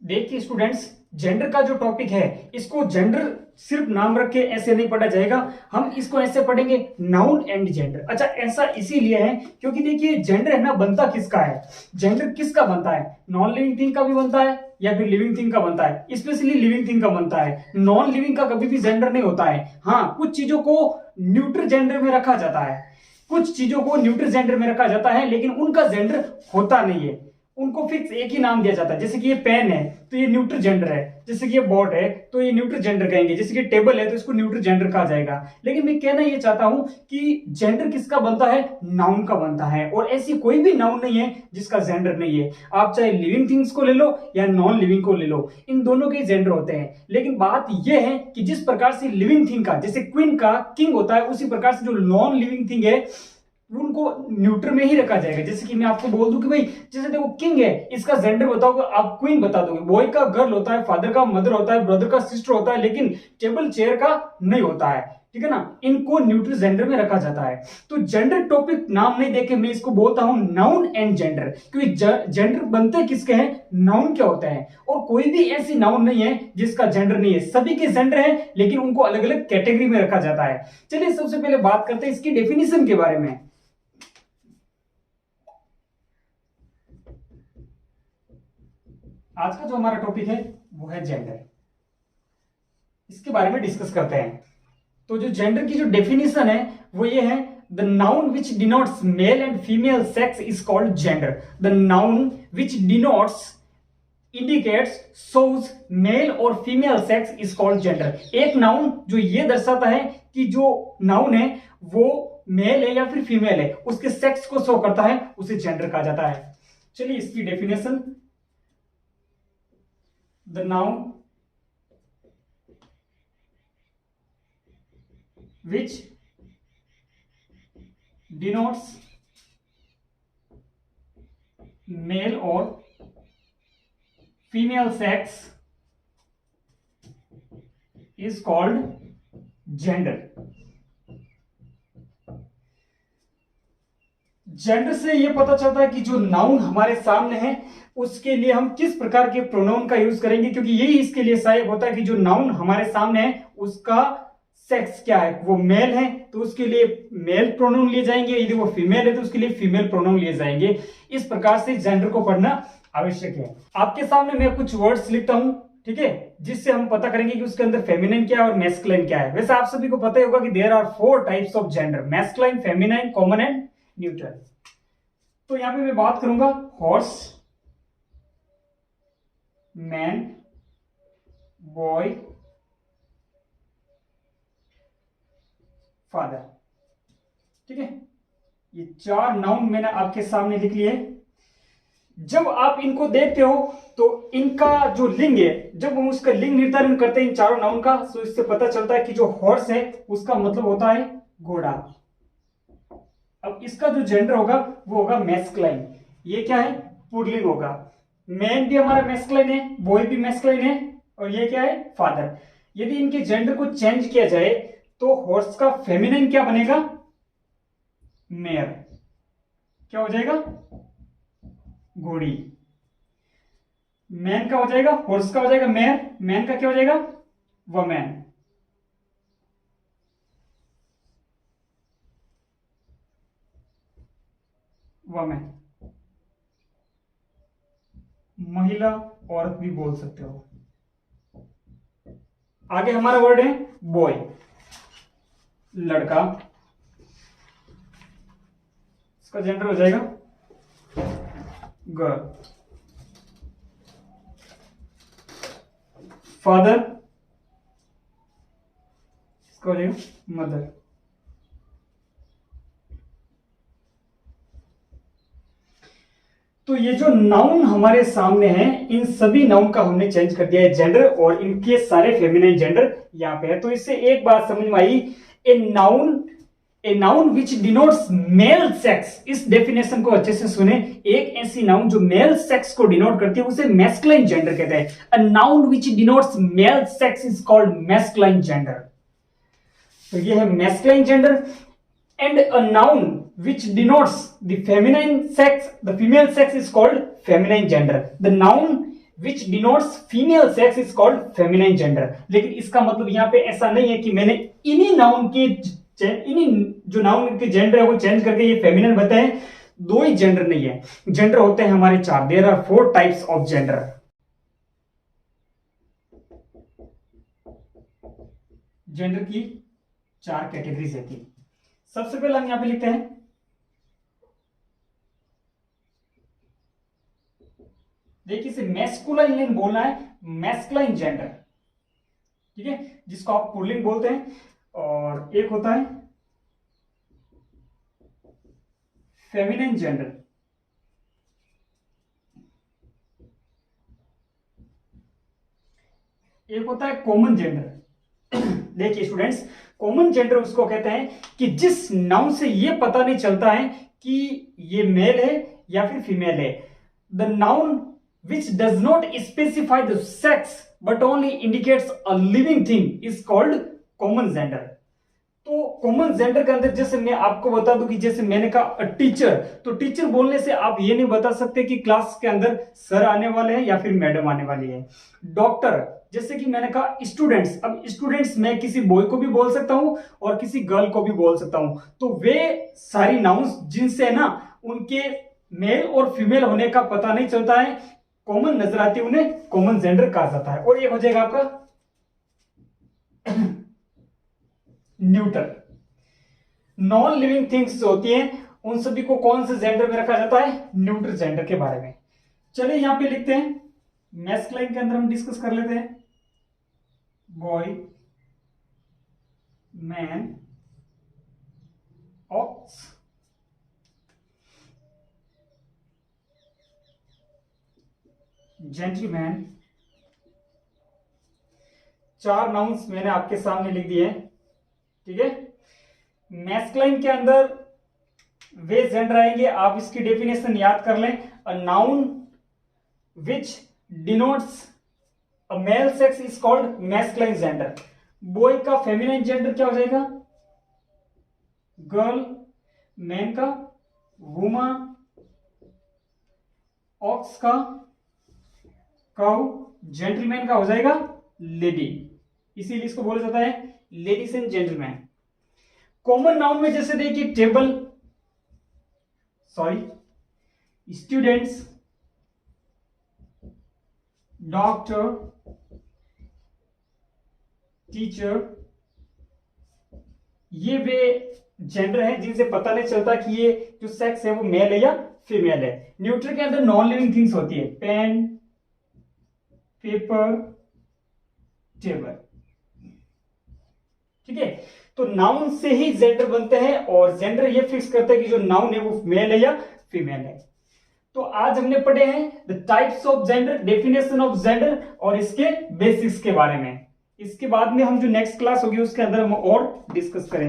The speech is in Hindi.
देखिए स्टूडेंट्स, जेंडर का जो टॉपिक है इसको जेंडर सिर्फ नाम रख के ऐसे नहीं पढ़ा जाएगा, हम इसको ऐसे पढ़ेंगे नाउन एंड जेंडर। अच्छा, ऐसा इसीलिए है क्योंकि देखिए जेंडर है ना, बनता किसका है, जेंडर किसका बनता है, नॉन लिविंग थिंग का भी बनता है या फिर लिविंग थिंग का बनता है, स्पेशली लिविंग थिंग का बनता है। नॉन लिविंग का कभी भी जेंडर नहीं होता है। हाँ, कुछ चीजों को न्यूट्रल जेंडर में रखा जाता है, कुछ चीजों को न्यूट्रल जेंडर में रखा जाता है, लेकिन उनका जेंडर होता नहीं है, उनको फिक्स एक ही नाम दिया जाता है। जैसे कि ये पेन है तो ये न्यूट्रल जेंडर है, जैसे कि ये बॉट है तो ये न्यूट्रल जेंडर कहेंगे, जैसे कि टेबल है तो इसको न्यूट्रल जेंडर कहा जाएगा। लेकिन मैं कहना ये चाहता हूं कि जेंडर किसका बनता है, नाउन का बनता है, और ऐसी कोई भी नाउन नहीं है जिसका जेंडर नहीं है। आप चाहे लिविंग थिंग्स को ले लो या नॉन लिविंग को ले लो, इन दोनों के जेंडर होते हैं। लेकिन बात यह है कि जिस प्रकार से लिविंग थिंग का जैसे क्वीन का किंग होता है, उसी प्रकार से जो नॉन लिविंग थिंग है उनको न्यूट्रल में ही रखा जाएगा। जैसे कि मैं आपको बोल दूं कि भाई जैसे देखो किंग है, इसका जेंडर बताओगे आप क्वीन बता दोगे, बॉय का गर्ल होता है, फादर का मदर होता है, ब्रदर का सिस्टर होता है, लेकिन टेबल चेयर का नहीं होता है। ठीक है ना, इनको न्यूट्रल जेंडर में रखा जाता है। तो जेंडर टॉपिक नाम नहीं देके मैं इसको बोलता हूं नाउन एंड जेंडर, क्योंकि जेंडर बनते किसके हैं, नाउन क्या होते हैं, और कोई भी ऐसी नाउन नहीं है जिसका जेंडर नहीं है, सभी के जेंडर है, लेकिन उनको अलग अलग कैटेगरी में रखा जाता है। चलिए सबसे पहले बात करते हैं इसकी डेफिनेशन के बारे में। आज का जो हमारा टॉपिक है वो है जेंडर, इसके बारे में डिस्कस करते हैं। तो जो जेंडर की जो डेफिनेशन है वो ये है, the noun which denotes male and female sex is called gender. The noun which denotes indicates shows male और female sex is called gender. एक नाउन जो ये दर्शाता है कि जो नाउन है वो मेल है या फिर फीमेल है, उसके सेक्स को शो करता है, उसे जेंडर कहा जाता है। चलिए इसकी definition, the noun which denotes male or female sex is called gender। Gender से यह पता चलता है कि जो नाउन हमारे सामने है उसके लिए हम किस प्रकार के प्रोनाउन का यूज करेंगे, क्योंकि यही इसके लिए सहायक होता है कि जो नाउन हमारे सामने है उसका सेक्स क्या है, वो मेल है तो उसके लिए मेल प्रोनाउन लिए जाएंगे, यदि वो फीमेल है तो उसके लिए फीमेल प्रोनाउन लिए जाएंगे। इस प्रकार से जेंडर को पढ़ना आवश्यक है। आपके सामने मैं कुछ वर्ड्स लिखता हूं, ठीक है, जिससे हम पता करेंगे कि उसके अंदर फेमिनिन क्या है और मैस्कुलिन क्या है। वैसे आप सभी को पता ही होगा कि there are 4 types of gender, masculine, feminine, common and neutral. तो यहां पे मैं बात करूंगा हॉर्स, मैन, बॉय, फादर। ठीक है, ये 4 नाउन मैंने आपके सामने लिख लिए। जब आप इनको देखते हो तो इनका जो लिंग है, जब हम उसका लिंग निर्धारण करते हैं इन चारों नाउन का, तो इससे पता चलता है कि जो हॉर्स है उसका मतलब होता है घोड़ा। अब इसका जो जेंडर होगा वो होगा मैस्कुलाइन, ये क्या है, पुल्लिंग होगा। मैन भी हमारा मैस्कुलाइन है, बॉय भी मैस्कुलाइन है, और ये क्या है, फादर। यदि इनके जेंडर को चेंज किया जाए तो हॉर्स का फेमिनिन क्या बनेगा, मेयर। क्या हो जाएगा, घोड़ी। मैन का हो जाएगा, हॉर्स का हो जाएगा मेयर, मैन का क्या हो जाएगा, वमैन। वमैन, महिला, औरत भी बोल सकते हो। आगे हमारा वर्ड है बॉय, लड़का। इसका जेंडर हो जाएगा गर्ल। फादर, इसका हो जाएगा मदर। तो ये जो नाउन हमारे सामने हैं, इन सभी नाउन का हमने चेंज कर दिया है जेंडर, और इनके सारे फेमिनिन जेंडर यहां पे है। तो इससे एक बात समझ में आई, a noun which denotes male sex. इस डेफिनेशन को अच्छे से सुने, एक ऐसी नाउन जो मेल सेक्स को डिनोट करती है उसे मैस्कुलाइन जेंडर कहते हैं। A noun which denotes male sex is called masculine gender. तो ये है masculine gender. And a noun which denotes the feminine sex, the female sex is called feminine gender. The noun which denotes female sex is called feminine gender। लेकिन इसका मतलब यहाँ पे ऐसा नहीं है कि मैंने इन्हीं जो नाउन के जेंडर है वो चेंज करके ये फेमिनिन बताए। दो ही जेंडर नहीं है, जेंडर होते हैं हमारे चार। There are 4 types of gender. Gender की 4 कैटेगरीज रहती है। सबसे पहले हम यहां पे लिखते हैं देखिए इसे मैस्कुलाइन बोलना है, मैस्कुलाइन जेंडर, ठीक है, जिसको आप पुल्लिंग बोलते हैं। और एक होता है फेमिनिन जेंडर। एक होता है कॉमन जेंडर। देखिए स्टूडेंट्स, कॉमन जेंडर उसको कहते हैं कि जिस नाउन से ये पता नहीं चलता है कि ये मेल है या फिर फीमेल है। The noun which does not specify the sex but only indicates a living thing is called common gender। तो कॉमन जेंडर के अंदर जैसे मैं आपको बता दूं कि जैसे मैंने कहा टीचर, तो टीचर बोलने से आप ये नहीं बता सकते कि क्लास के अंदर सर आने वाले हैं या फिर मैडम आने वाली है। डॉक्टर, जैसे कि मैंने कहा स्टूडेंट्स, अब स्टूडेंट्स मैं किसी बॉय को भी बोल सकता हूं और किसी गर्ल को भी बोल सकता हूं। तो वे सारी नाउन्स जिनसे ना उनके मेल और फीमेल होने का पता नहीं चलता है, कॉमन नजर आती है, उन्हें कॉमन जेंडर कहा जाता है। और ये हो जाएगा आपका न्यूटर। नॉन लिविंग थिंग्स जो होती हैं उन सभी को कौन से जेंडर में रखा जाता है? न्यूट्रल जेंडर के बारे में। चलिए यहां पे लिखते हैं, मैस्कुलाइन के अंदर हम डिस्कस कर लेते हैं boy, man, ox, gentleman. 4 nouns मैंने आपके सामने लिख दिए हैं, ठीक है। मैस्कुलाइन के अंदर वे जेंडर आएंगे, आप इसकी डेफिनेशन याद कर लें। A noun which denotes a male sex is called masculine gender. Boy का फेमिनिन जेंडर क्या हो जाएगा? गर्ल। मैन का वुमन। ऑक्स का काउ। जेंटलमैन का हो जाएगा लेडी। इसीलिए इसको बोला जाता है ladies and gentleman. Common noun में जैसे देखिए टेबल, स्टूडेंट्स, डॉक्टर, टीचर, ये वे जेंडर है जिनसे पता नहीं चलता कि ये जो सेक्स है वो मेल है या फीमेल है। न्यूट्रल के अंदर नॉन लिविंग थिंग्स होती है, पेन, पेपर, टेबल, ठीक है। तो नाउन से ही जेंडर बनते हैं और जेंडर ये फिक्स करते हैं कि जो नाउन है वो मेल है या फीमेल है। तो आज हमने पढ़े हैं the types of gender, definition of gender और इसके बेसिक्स के बारे में। इसके बाद में हम जो नेक्स्ट क्लास होगी उसके अंदर हम और डिस्कस करेंगे।